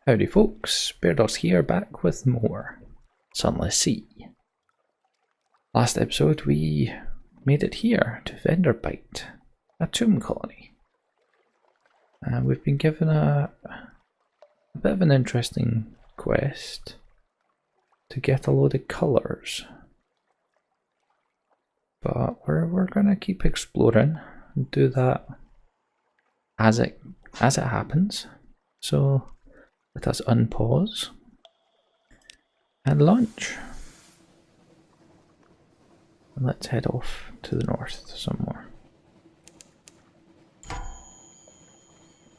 Howdy folks, Bairdos here, back with more Sunless Sea. Last episode we made it here to Venderbite, a tomb colony. We've been given a bit of an interesting quest to get a load of colours. But we're gonna keep exploring and do that as it happens. So let us unpause and launch. And let's head off to the north some more.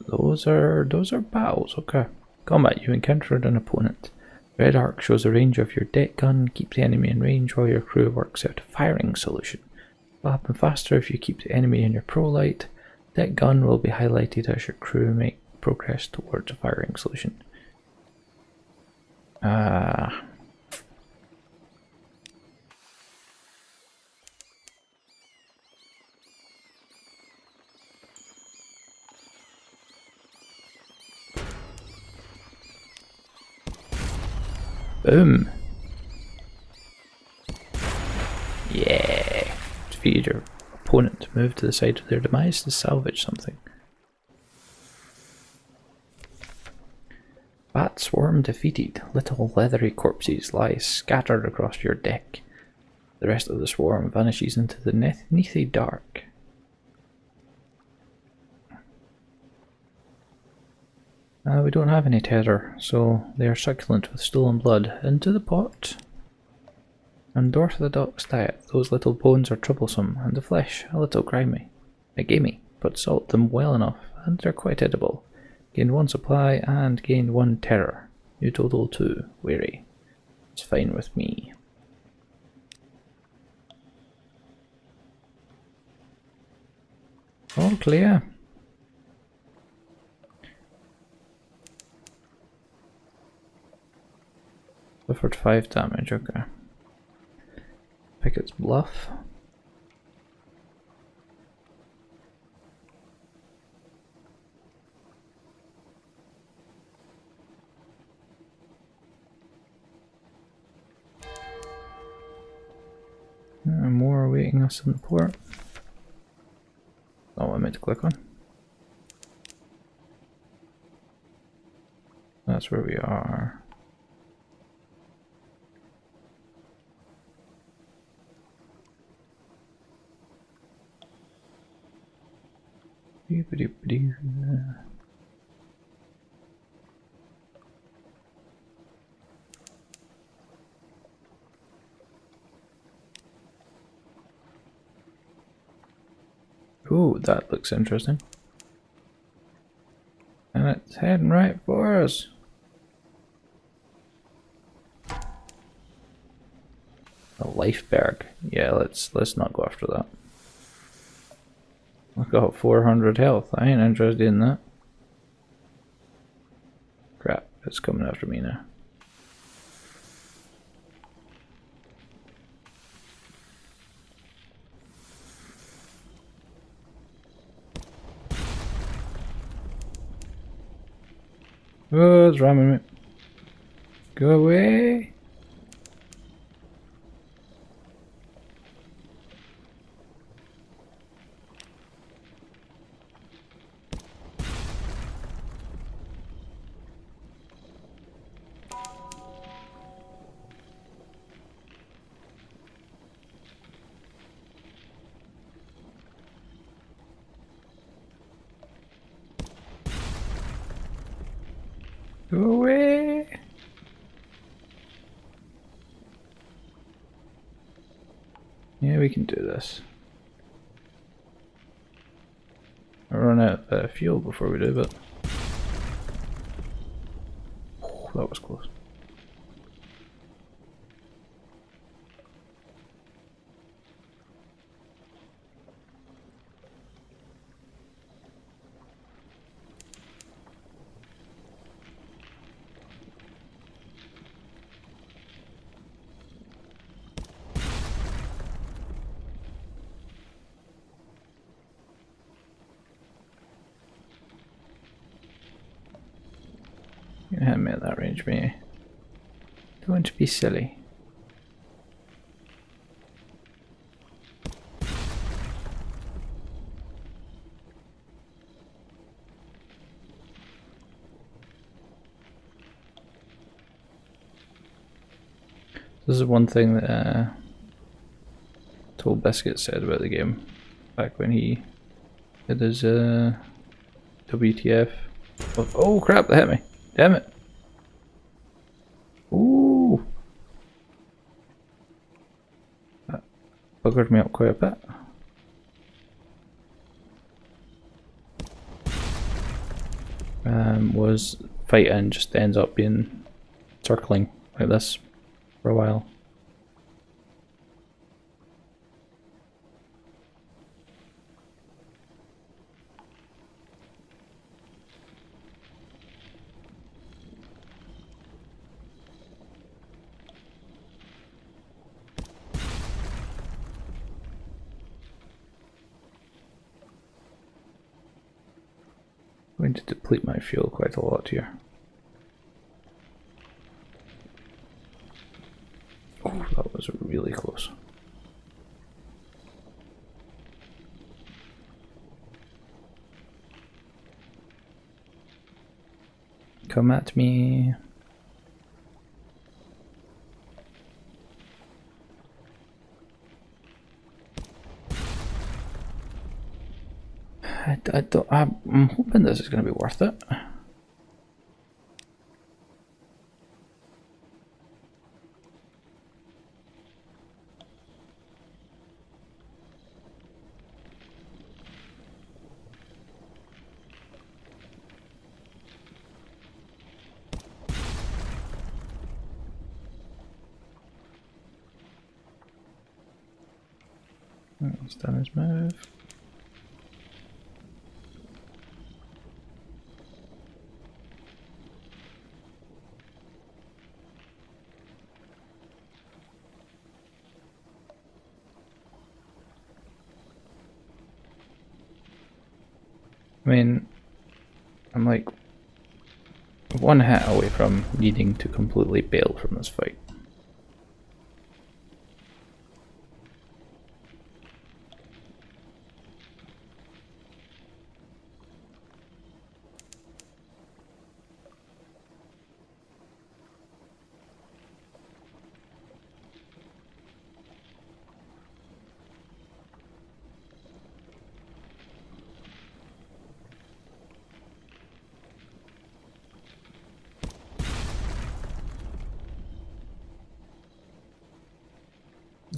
Those are battles, okay. Combat, you encountered an opponent. Red arc shows the range of your deck gun. Keep the enemy in range while your crew works out a firing solution. It will happen faster if you keep the enemy in your pro light. Deck gun will be highlighted as your crew make progress towards a firing solution. Boom. Yeah. Defeated your opponent. Move to the side of their demise to salvage something. Bat swarm defeated. Little leathery corpses lie scattered across your deck. The rest of the swarm vanishes into the neathy dark. We don't have any tether, so they are succulent with stolen blood. Into the pot. Unorthodox diet. Those little bones are troublesome, and the flesh a little gamey, but salt them well enough, and they're quite edible. Gain 1 supply and gain 1 terror. You total 2. Weary. It's fine with me. All clear. Suffered 5 damage, okay. Pick its bluff. More awaiting us in the port. Not what I meant to click on. That's where we are. Ooh, that looks interesting. And it's heading right for us. A iceberg. Yeah, let's not go after that. I've got 400 health. I ain't interested in that. Crap, it's coming after me now. Oh, it's ramming me. Go away. Go away! Yeah, we can do this. I'll run out of fuel before we do, but oh, that was close. You can hit me at that range, mate. Don't be silly. This is one thing that Toll Biscuit said about the game back when he did his WTF. Oh crap, that hit me. Damn it. Ooh. That buggered me up quite a bit. Was fighting just ends up being circling like this for a while. I'm going to deplete my fuel quite a lot here. Oh, that was really close. Come at me. I'm hoping this is going to be worth it. He's done his move. I mean, I'm like one hit away from needing to completely bail from this fight.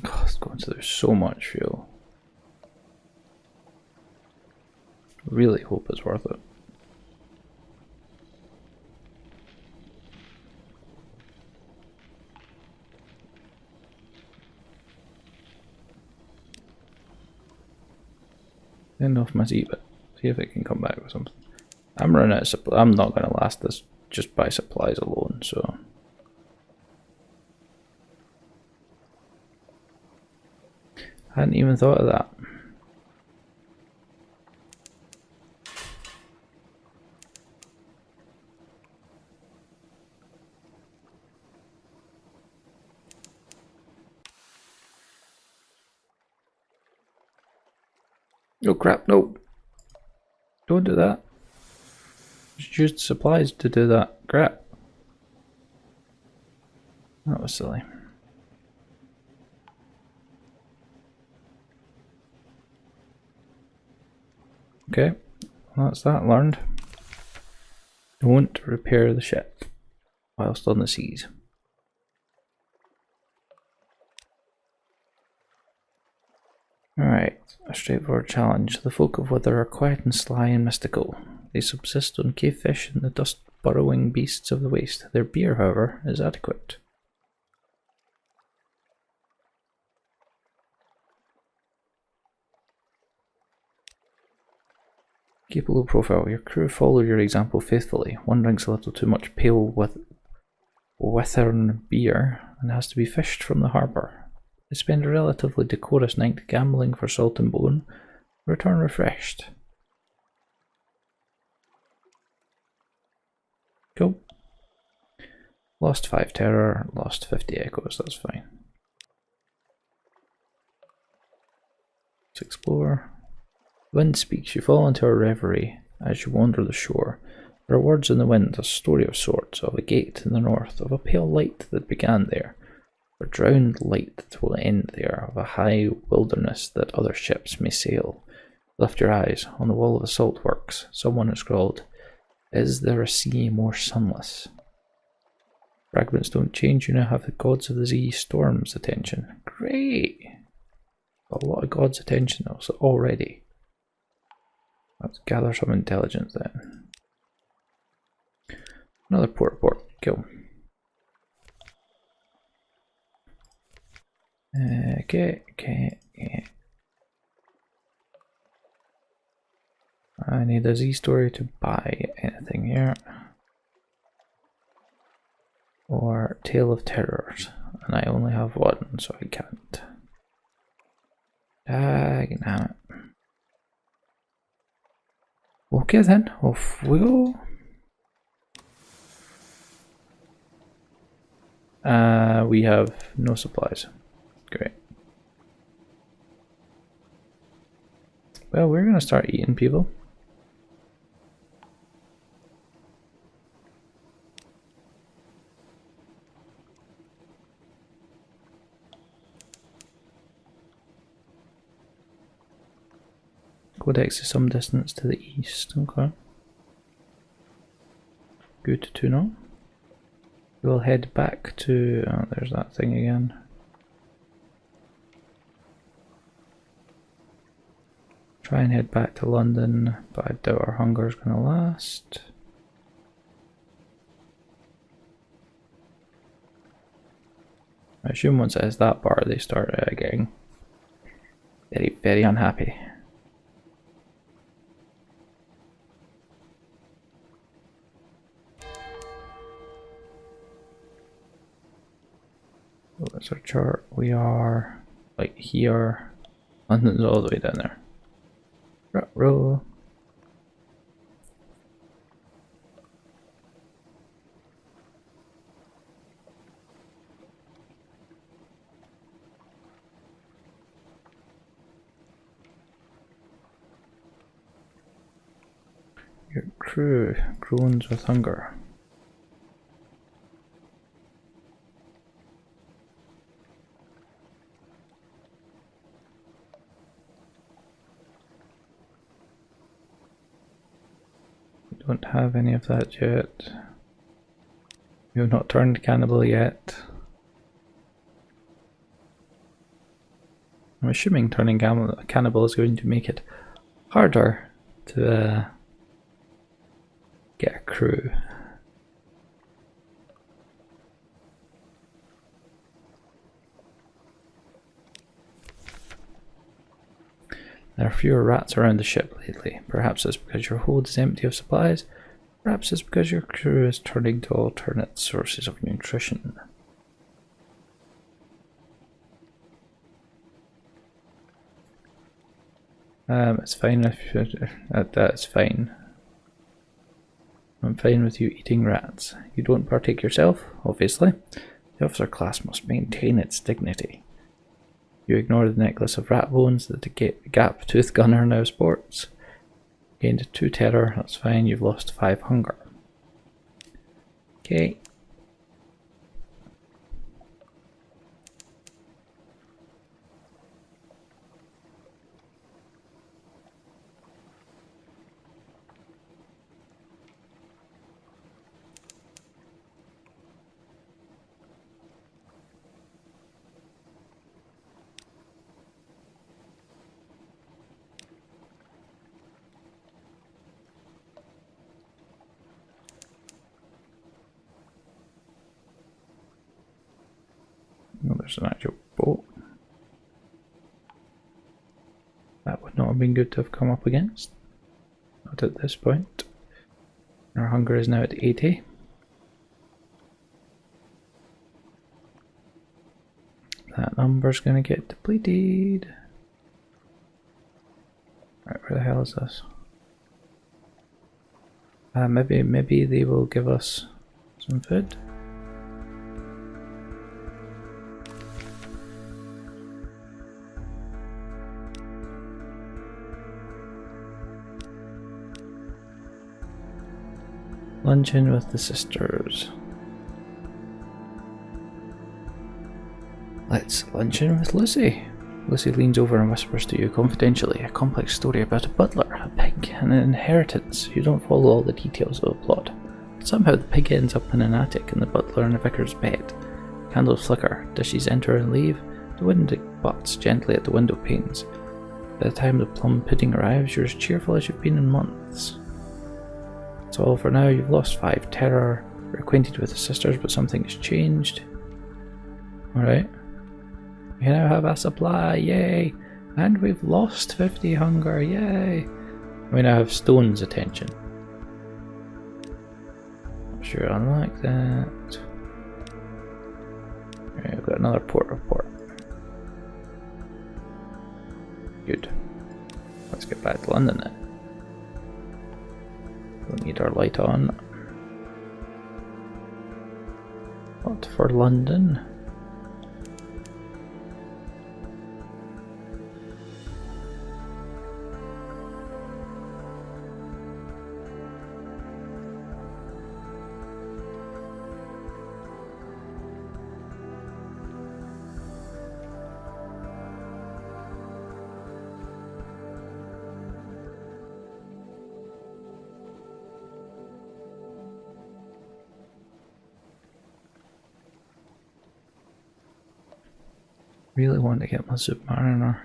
God, it's going through so much fuel. Really hope it's worth it. End off my Z-bit. See if it can come back with something. I'm running out of supply. I'm not going to last this just by supplies alone, so. I hadn't even thought of that. Oh crap, no. Don't do that. Just used supplies to do that. Crap. That was silly. Okay, well, that's that learned. Don't repair the ship whilst on the seas. Alright, a straightforward challenge. The folk of Wither are quiet and sly and mystical. They subsist on cave fish and the dust-burrowing beasts of the waste. Their beer, however, is adequate. Keep a low profile. Your crew follow your example faithfully. One drinks a little too much pale with Withern beer and has to be fished from the harbour. They spend a relatively decorous night gambling for salt and bone, return refreshed. Cool. Lost 5 terror, lost 50 echoes, that's fine. Let's explore. Wind speaks, you fall into a reverie as you wander the shore. There are words in the wind, a story of sorts, of a gate in the north, of a pale light that began there, a drowned light that will end there, of a high wilderness that other ships may sail. Lift your eyes. On the wall of the salt works, someone has scrawled, "Is there a sea more sunless?" Fragments don't change, you now have the gods of the sea storm's attention. Great! A lot of gods' attention also already. Let's gather some intelligence then. Another port. Cool. Okay. I need a Z story to buy anything here. Or Tale of Terrors, and I only have one, so I can't. Dang it. Okay then, off we go. We have no supplies. Great. Well, we're gonna start eating people. Codex is some distance to the east, okay. Good to know. We'll head back to... oh, there's that thing again. Try and head back to London, but I doubt our hunger is going to last. I assume once it hits that bar they start getting very, very unhappy. So that's our chart. We are like here. London's all the way down there. Row. Your crew groans with hunger. Don't have any of that yet. We have not turned cannibal yet. I'm assuming turning cannibal is going to make it harder to get a crew. There are fewer rats around the ship lately. Perhaps it's because your hold is empty of supplies. Perhaps it's because your crew is turning to alternate sources of nutrition. It's fine if that's fine. I'm fine with you eating rats. You don't partake yourself, obviously. The officer class must maintain its dignity. You ignore the necklace of rat bones that the Gap Tooth Gunner now sports. Gained 2 terror, that's fine, you've lost 5 hunger. Okay. Oh, there's an actual boat. That would not have been good to have come up against. Not at this point. Our hunger is now at 80. That number's gonna get depleted. Right, where the hell is this? Maybe they will give us some food. Luncheon with the sisters. Let's luncheon with Lucy. Lucy leans over and whispers to you confidentially a complex story about a butler, a pig, and an inheritance. You don't follow all the details of the plot. But somehow the pig ends up in an attic and the butler in a vicar's bed. Candles flicker, dishes enter and leave, the wind butts gently at the window panes. By the time the plum pudding arrives, you're as cheerful as you've been in months. That's all for now. You've lost 5 terror, you're acquainted with the sisters, but something has changed. Alright. We now have a supply, yay! And we've lost 50 hunger, yay! We now have stone's attention. Sure, unlike that. Right, we've got another port report. Good. Let's get back to London then. Don't need our light on. Not for London. Really want to get my Zubmariner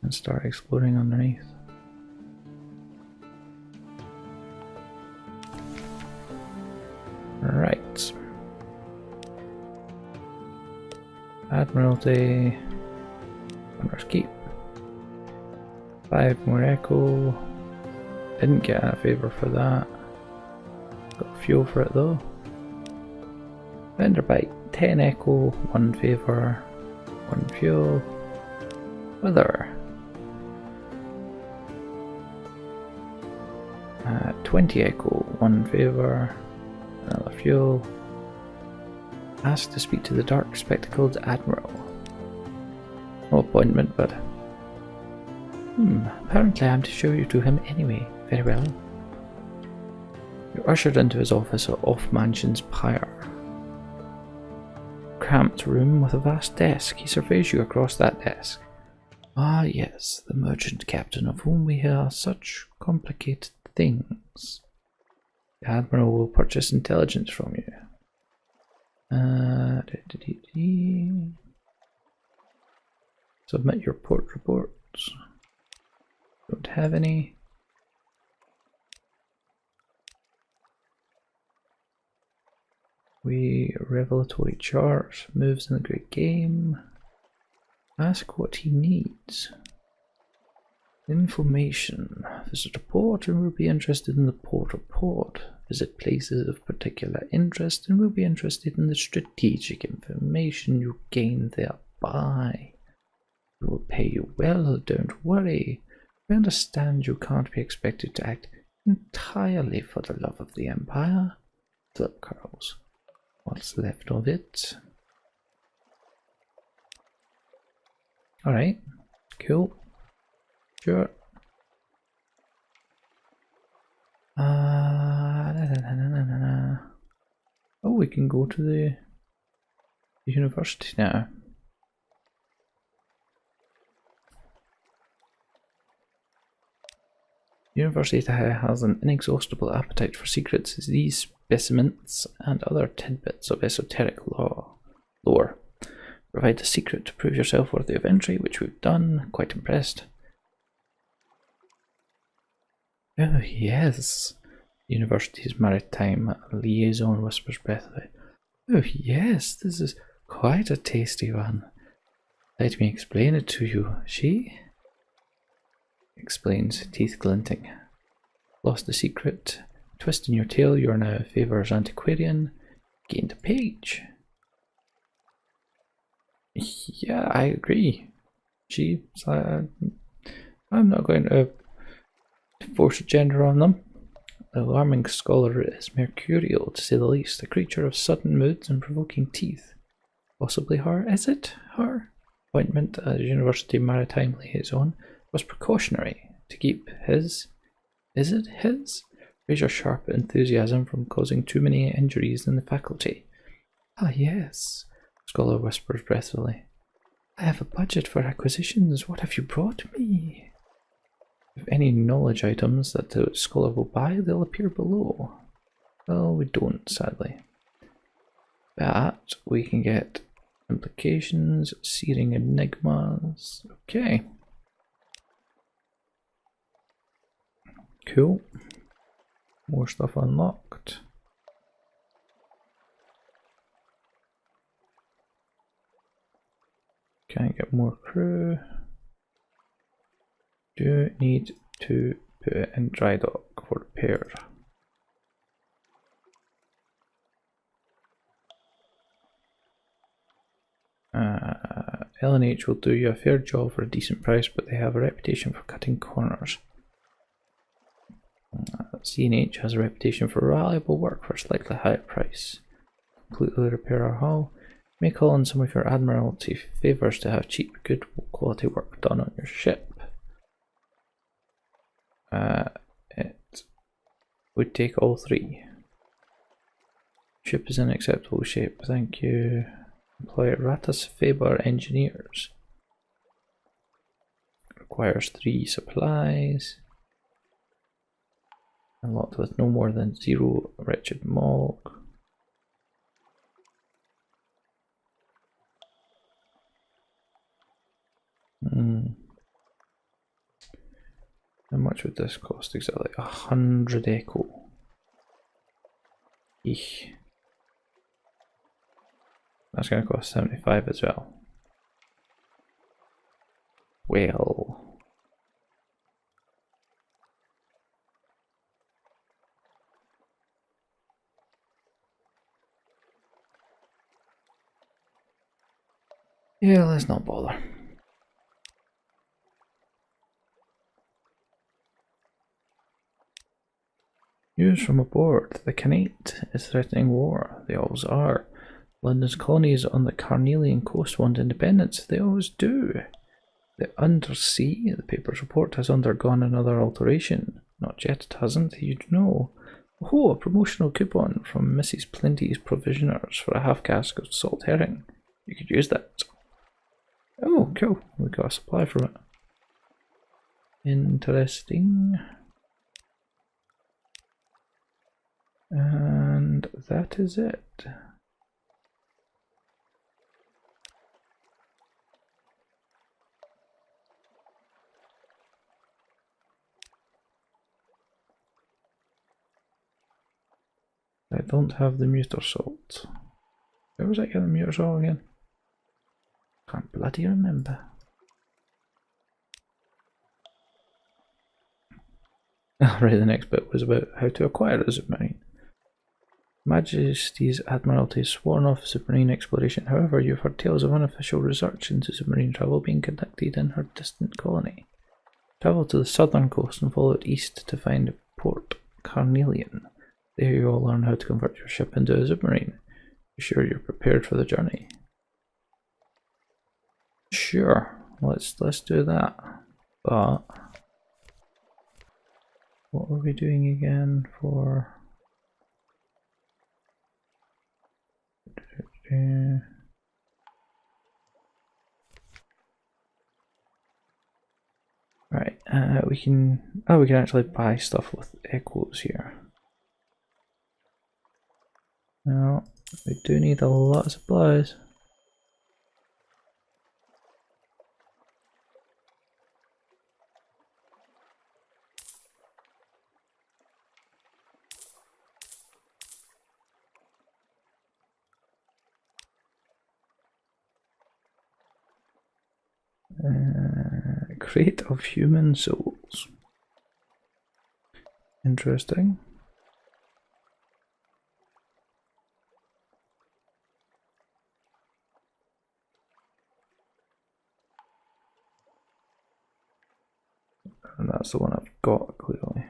and start exploring underneath. Right. Admiralty. Runner's Keep. 5 more echo. Didn't get a favour for that. Got fuel for it though. Vendor bite. 10 echo, 1 favour, 1 fuel. Weather. 20 echo, 1 favour, another fuel. Ask to speak to the dark spectacled admiral. No appointment, but apparently I'm to show you to him anyway. Very well. You're ushered into his office off Mansion's Pyre. Cramped room with a vast desk. He surveys you across that desk. Ah yes, the merchant captain of whom we hear such complicated things. The admiral will purchase intelligence from you. Submit your port reports. Don't have any. Revelatory charts, moves in the great game. Ask what he needs. Information. Visit a port and we'll be interested in the port report. Visit places of particular interest and we'll be interested in the strategic information you gain thereby. We will pay you well, don't worry. We understand you can't be expected to act entirely for the love of the Empire. Flip curls. What's left of it? Alright, cool. Sure. Oh, we can go to the university now. The university has an inexhaustible appetite for secrets. These specimens and other tidbits of esoteric lore. Provide a secret to prove yourself worthy of entry, which we've done. Quite impressed. Oh yes. The university's maritime liaison whispers breathlessly. Oh yes, this is quite a tasty one. Let me explain it to you. She explains, teeth glinting. Lost the secret. Twist in your tail, you are now Favor's antiquarian. Gained a page. Yeah, I agree. I'm not going to force a gender on them. The alarming scholar is mercurial, to say the least, a creature of sudden moods and provoking teeth. Possibly her. Is it her? Appointment as University Maritime Liaison was precautionary to keep his. Is it his? Razor sharp enthusiasm from causing too many injuries in the faculty. Ah, yes, Scholar whispers breathlessly. I have a budget for acquisitions. What have you brought me? If any knowledge items that the scholar will buy, they'll appear below. Well, we don't, sadly. But we can get implications, searing enigmas. Okay. Cool. More stuff unlocked. Can I get more crew? Do need to put it in dry dock for repair. L&H will do you a fair job for a decent price, but they have a reputation for cutting corners. C&H has a reputation for reliable work for a slightly higher price. Completely repair our hull. May call on some of your Admiralty favours to have cheap, good quality work done on your ship. It would take all three. Ship is in acceptable shape, thank you. Employ Ratus Faber engineers. Requires 3 supplies. Unlocked with no more than 0 wretched mog. How much would this cost exactly? 100 echo. Eesh. That's going to cost 75 as well. Well. Yeah, let's not bother. News from aboard. The Canate is threatening war. They always are. London's colonies on the Carnelian coast want independence. They always do. The undersea, the paper's report, has undergone another alteration. Not yet, it hasn't. You'd know. Oh, a promotional coupon from Mrs. Plenty's Provisioners for a half cask of salt herring. You could use that. Oh, cool. We got a supply from it. Interesting. And that is it. I don't have the muter salt. Where was I getting the muter salt again? Can't bloody remember. Right, the next bit was about how to acquire a submarine. Majesty's Admiralty has sworn off submarine exploration. However, you've heard tales of unofficial research into submarine travel being conducted in her distant colony. Travel to the southern coast and follow it east to find Port Carnelian. There you will learn how to convert your ship into a submarine. Be sure you're prepared for the journey. Sure, let's do that. But what were we doing again for? Right, we can actually buy stuff with echoes here. Now, we do need a lot of supplies. Crate of human souls. Interesting. And that's the one I've got, clearly.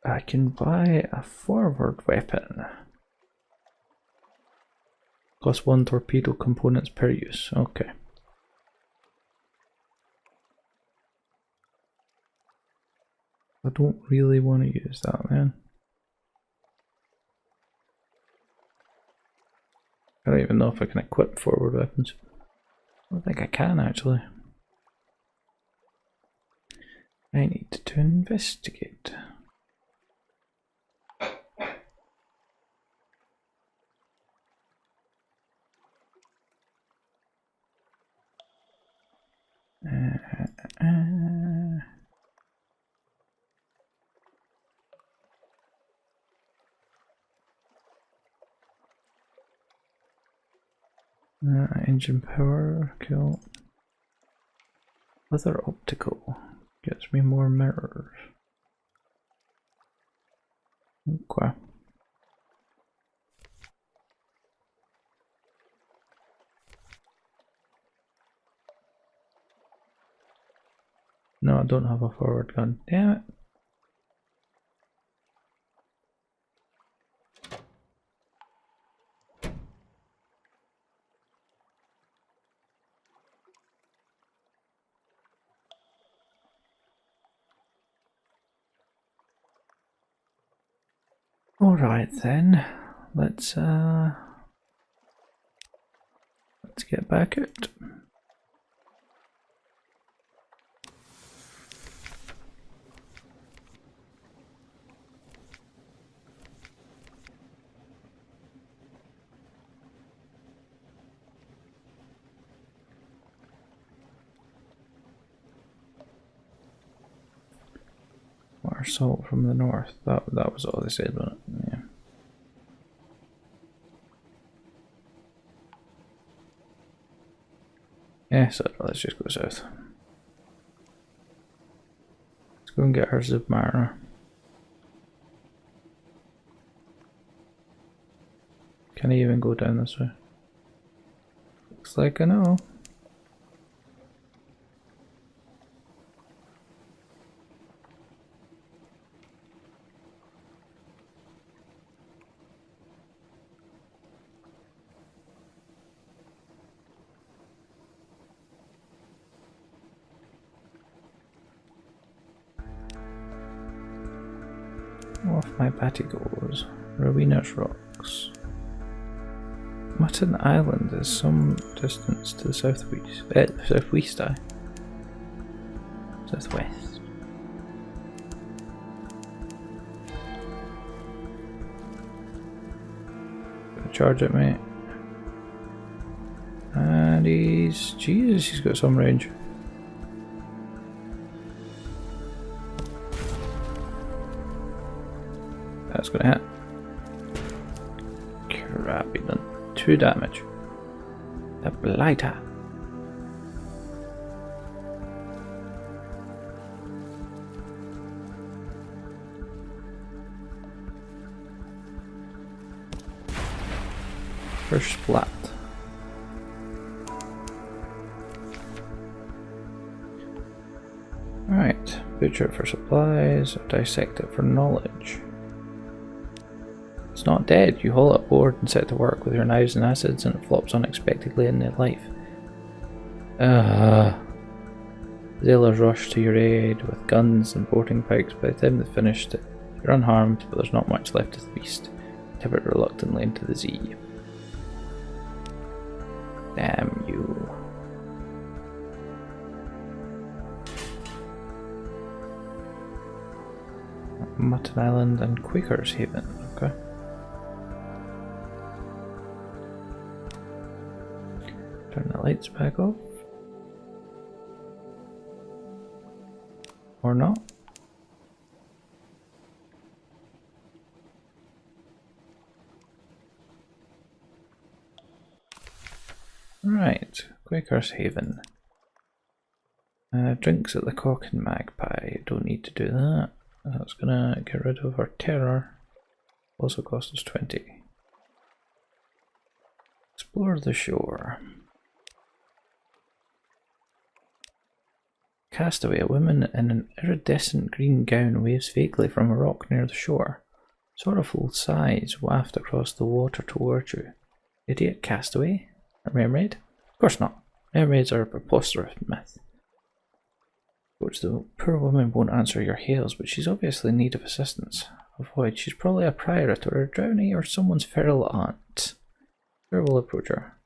I can buy a forward weapon. +1 torpedo components per use. Okay. I don't really want to use that, man. I don't even know if I can equip forward weapons. I don't think I can, actually. I need to investigate. Engine power, kill. Leather optical gets me more mirrors. Okay. No, I don't have a forward gun. Damn it. Alright then, let's get back out. Water salt from the north. That was all they said, wasn't it? Yeah. Yeah, so let's just go south. Let's go and get our Zubmariner. Can I even go down this way? Looks like I know. Off my batty goes. Rowena's Rocks. Mutton Island is some distance to the southwest. Southwest, southwest. Gonna charge it, mate. And he's got some range. That's gonna hit. Crap, he done 2 damage. The blighter. First splat. Alright, butcher for supplies, dissect it for knowledge. It's not dead. You haul it aboard and set to work with your knives and acids and it flops unexpectedly into life. Sailors rush to your aid with guns and boarding pikes. By the time they've finished it, you're unharmed, but there's not much left of the beast. Tip it reluctantly into the sea. Damn you. Mutton Island and Quaker's Haven, okay. Turn the lights back off. Or not. Right, Quaker's Haven. Drinks at the Cock and Magpie. Don't need to do that. That's gonna get rid of our terror. Also cost us 20. Explore the shore. Castaway, a woman in an iridescent green gown waves vaguely from a rock near the shore. Sort of full size, waft across the water towards you. Idiot castaway? A mermaid? Of course not. Mermaids are a preposterous myth. Which the poor woman won't answer your hails, but she's obviously in need of assistance. Avoid. She's probably a pirate or a drowning or someone's feral aunt. Sure, we'll approach her.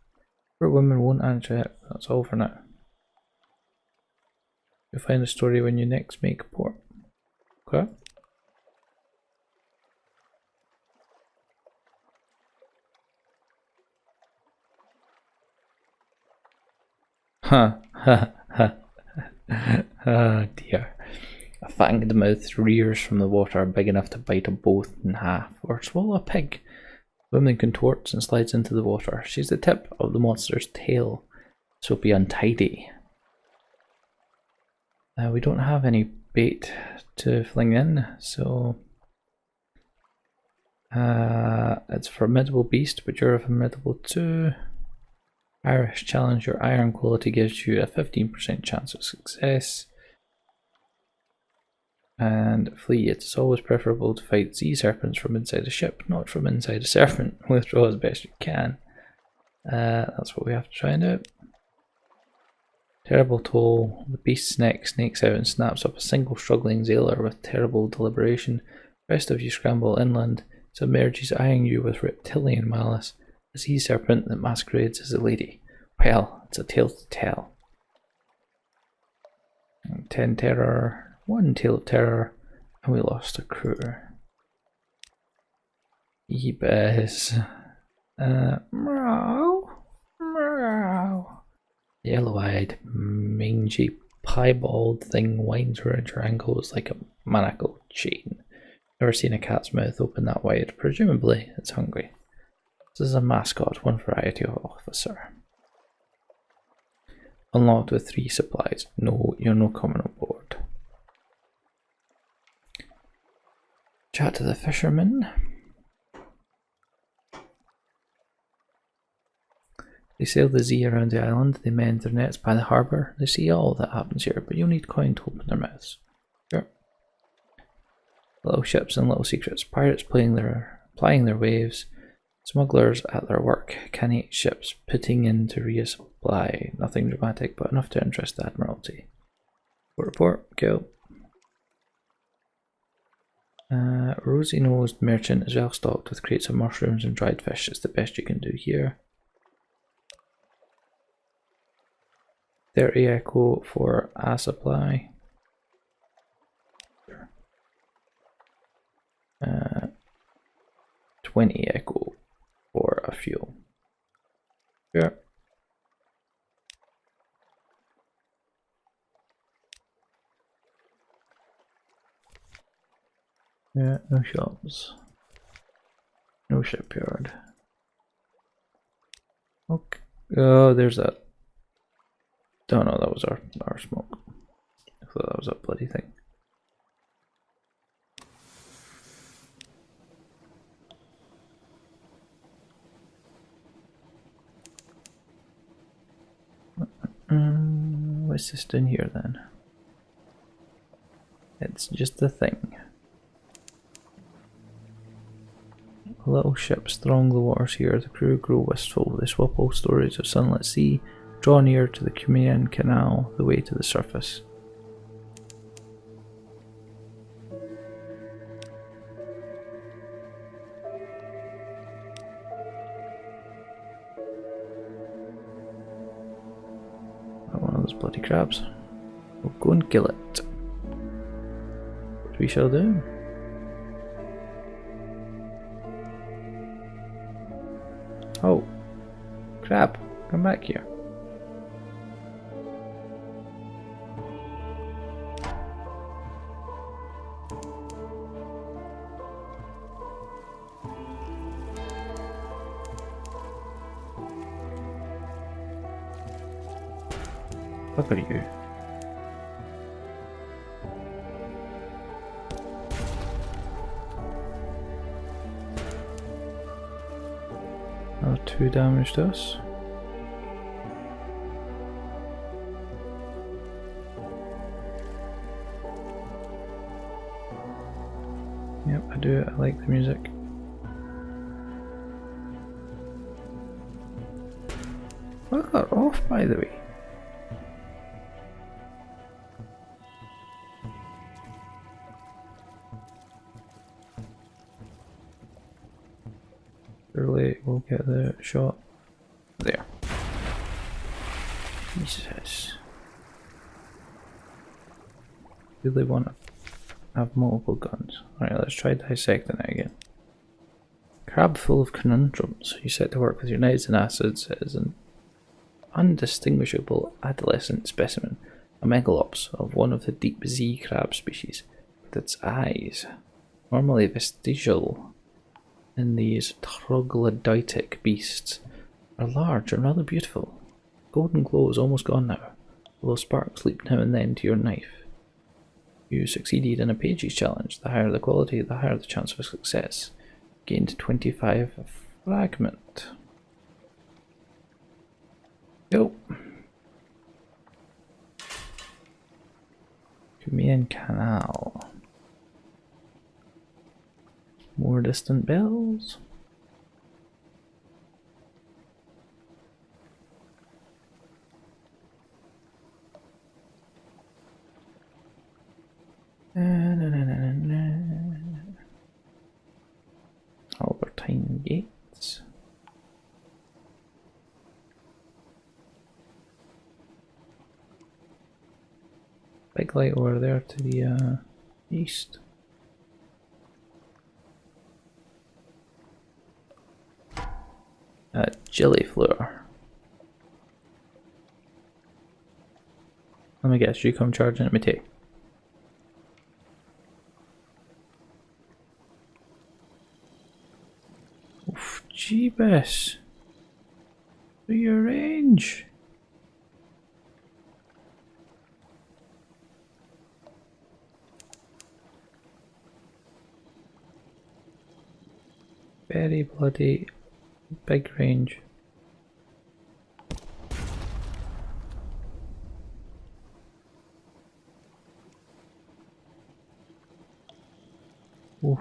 Poor woman won't answer it. That's all for now. You'll find the story when you next make port. Okay. Huh. Oh dear. A fanged mouth rears from the water, big enough to bite a boat in half, or swallow a pig. The woman contorts and slides into the water. She's the tip of the monster's tail. This will be untidy. We don't have any bait to fling in, so it's a formidable beast, but you're formidable too. Irish challenge. Your iron quality gives you a 15% chance of success. And flee. It's always preferable to fight sea serpents from inside a ship, not from inside a serpent. Withdraw as best you can. That's what we have to try and do. Terrible toll. The beast's neck snakes out and snaps up a single struggling sailor with terrible deliberation. The rest of you scramble inland, submerges eyeing you with reptilian malice. A sea serpent that masquerades as a lady. Well, it's a tale to tell. 10 terror. 1 tale of terror, and we lost a crew. Ebez. Meow. Meow. The yellow-eyed, mangy, piebald thing winds around your ankles like a manacled chain. Never seen a cat's mouth open that wide. Presumably, it's hungry. This is a mascot, one variety of officer. Unlocked with 3 supplies. No, you're no coming on board. Chat to the fishermen. They sail the Z around the island, they mend their nets by the harbour, they see all that happens here, but you'll need coin to open their mouths. Sure. Little ships and little secrets, pirates plying their waves, smugglers at their work, canny ships pitting in to resupply. Nothing dramatic, but enough to interest the Admiralty. Report, go. Rosy-nosed merchant is well stocked with crates of mushrooms and dried fish. It's the best you can do here. 30 echo for a supply. 20 echo for a fuel. Sure. Yeah, no shops. No shipyard. Okay. Oh, there's that. Don't know, that was our smoke. I thought that was a bloody thing. What's this down here then? It's just a thing. Little ships throng the waters here. The crew grow wistful. They swap old stories of Sunless Sea, draw near to the Cumbrian Canal, the way to the surface. One of those bloody crabs. We'll go and kill it. What we shall do. Oh, crab, come back here. Look at you. Oh, 2 damage to us. Yep, I do. I like the music. Fuck her off, by the way. Surely we'll get the shot. There. Jesus. Really want to have multiple guns. Alright, let's try dissecting it again. Crab full of conundrums. You set to work with your knives and acids. It is an undistinguishable adolescent specimen, a megalops of one of the deep sea crab species, with its eyes, normally vestigial in these troglodytic beasts, are large and rather beautiful. Golden glow is almost gone now, although sparks leap now and then to your knife. You succeeded in a pages challenge. The higher the quality, the higher the chance of success. Gained 25 fragment. Yo. Crimean Canal. More distant bells. Albertine Gates. Big light over there to the east. Gilliflower. Let me guess, you come charging at me too. Oof, jeebus. Do your range. Very bloody big range. Oof.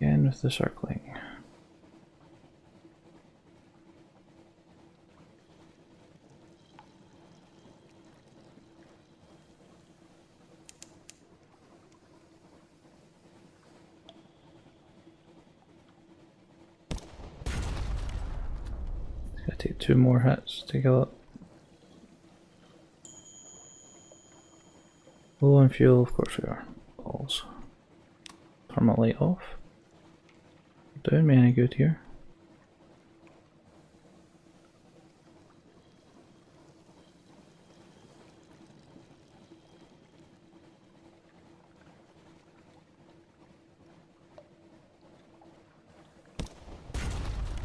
Again with the circling. Gotta take 2 more hits to kill it. Low on fuel, of course we are. Balls. Turn my light off. Doing me any good here.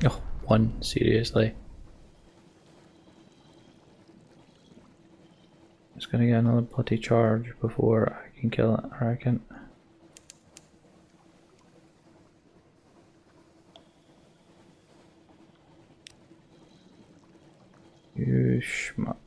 Oh, 1, seriously. It's gonna get another bloody charge before I can kill it, I reckon. You schmuck.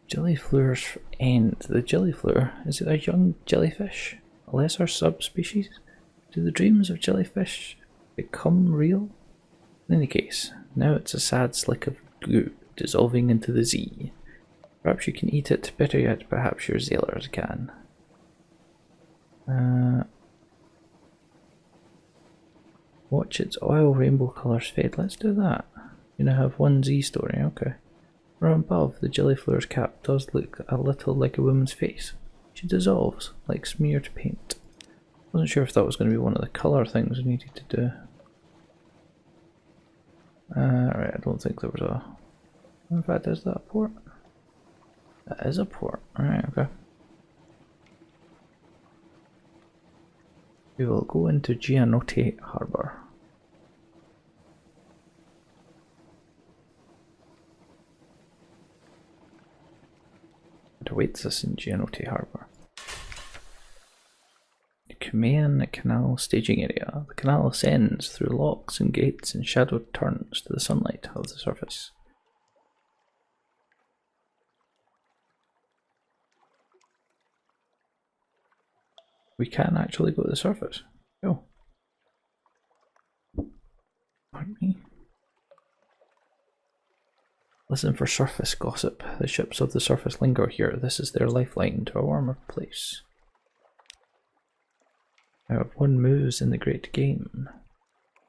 Gilliflower's end. The gilliflower, is it a young jellyfish? A lesser subspecies? Do the dreams of jellyfish become real? In any case, now it's a sad slick of goo dissolving into the sea. Perhaps you can eat it, better yet, perhaps your sailors can. Watch its oil rainbow colours fade. Let's do that. You now have 1 Z story, okay. From above, the gilliflower's cap does look a little like a woman's face. She dissolves, like smeared paint. Wasn't sure if that was going to be one of the colour things we needed to do. Right, I don't think there was a... In fact, is that a port? That is a port. Alright, okay. We will go into Gianotti Harbour. It awaits us in Gianotti Harbour. Cumaean Canal staging area. The canal ascends through locks and gates and shadowed turns to the sunlight of the surface. We can actually go to the surface. Go. Pardon me. Listen for surface gossip. The ships of the surface linger here. This is their lifeline to a warmer place. Now, if one moves in the great game.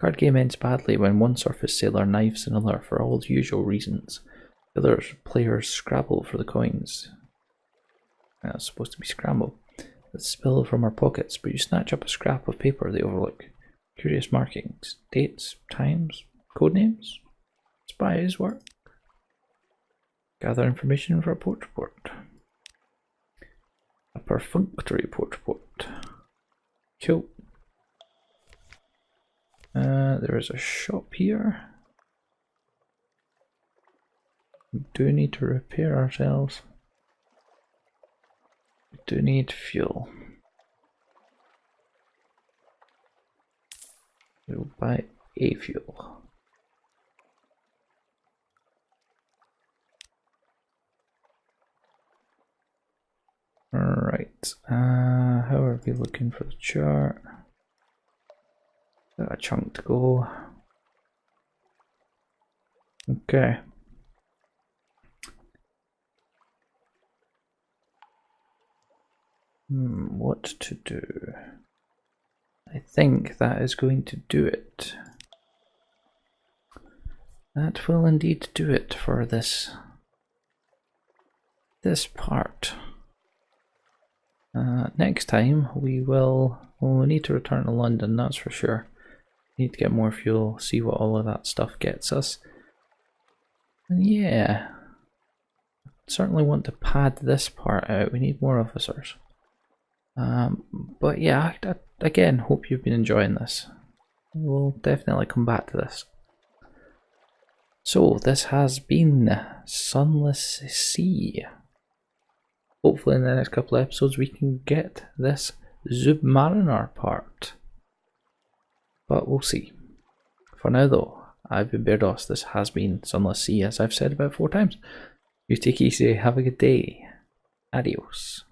Card game ends badly when one surface sailor knives another for all the usual reasons. The other players scrabble for the coins. It's supposed to be scramble. That spill from our pockets, but you snatch up a scrap of paper they overlook. Curious markings, dates, times, code names. Spies work. Gather information for a port report. A perfunctory port report. Cool. There is a shop here. We do need to repair ourselves. We do need fuel. We'll buy a fuel. Alright, how are we looking for the chart? Got a chunk to go. Okay. What to do? I think that is going to do it. That will indeed do it for this part. Next time we need to return to London, that's for sure. Need to get more fuel, see what all of that stuff gets us. And yeah, certainly want to pad this part out. We need more officers. But yeah, I again hope you've been enjoying this. We'll definitely come back to this. So this has been Sunless Sea. Hopefully in the next couple of episodes we can get this Zubmariner part. But we'll see. For now though, I've been Bairdos. This has been Sunless Sea, as I've said about 4 times. You take it easy, have a good day. Adios.